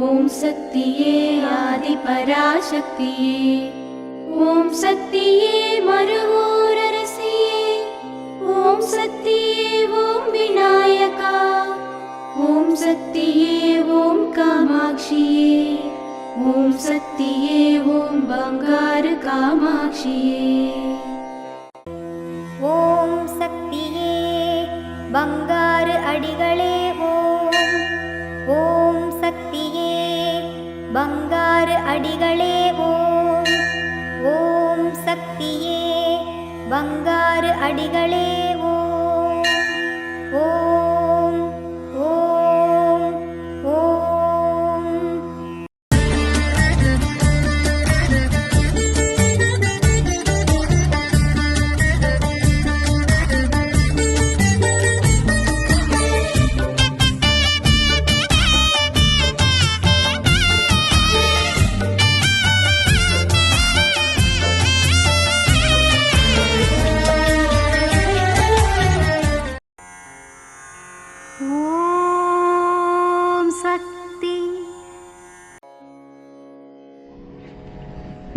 ஓம் சக்தியே ஆதிபராசக்தியே, ஓம் சக்தியே மருவூரரசியே, ஓம் சக்தியே ஓம் விநாயகா, ஓம் சக்தியே ஓம் காமாட்சியே, ஓம் சக்தியே ஓம் பங்காரு காமாட்சியே. ஓம் சக்தியே பங்காரு அடிகளே ஓம், ஓம் சக்தியே பங்காரு அடிகளே ஓம், ஓம் சக்தியே பங்காரு அடிகளே ஓம், ஓம் ஓம் ஓம்.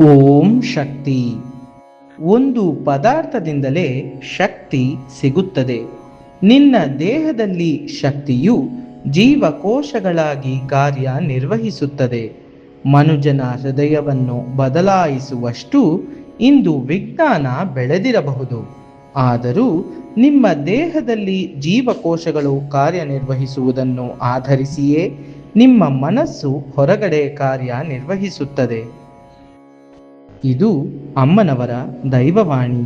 ಓಂ ಶಕ್ತಿ. ಒಂದು ಪದಾರ್ಥದಿಂದಲೇ ಶಕ್ತಿ ಸಿಗುತ್ತದೆ. ನಿನ್ನ ದೇಹದಲ್ಲಿ ಶಕ್ತಿಯು ಜೀವಕೋಶಗಳಾಗಿ ಕಾರ್ಯನಿರ್ವಹಿಸುತ್ತದೆ. ಮನುಜನ ಹೃದಯವನ್ನು ಬದಲಾಯಿಸುವಷ್ಟು ಇಂದು ವಿಜ್ಞಾನ ಬೆಳೆದಿರಬಹುದು. ಆದರೂ ನಿಮ್ಮ ದೇಹದಲ್ಲಿ ಜೀವಕೋಶಗಳು ಕಾರ್ಯನಿರ್ವಹಿಸುವುದನ್ನು ಆಧರಿಸಿಯೇ ನಿಮ್ಮ ಮನಸ್ಸು ಹೊರಗಡೆ ಕಾರ್ಯನಿರ್ವಹಿಸುತ್ತದೆ. ಇದು ಅಮ್ಮನವರ ದೈವವಾಣಿ.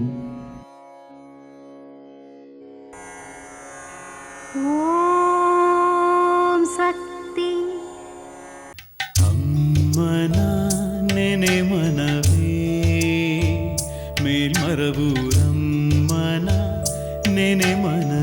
ಓಂ ಶಕ್ತಿ. ಅಮ್ಮನ ನೆನೆ ಮನವೇ ಮೇಲ್ಮರವೂರಮ್ಮನ ನೆನೆ ಮನ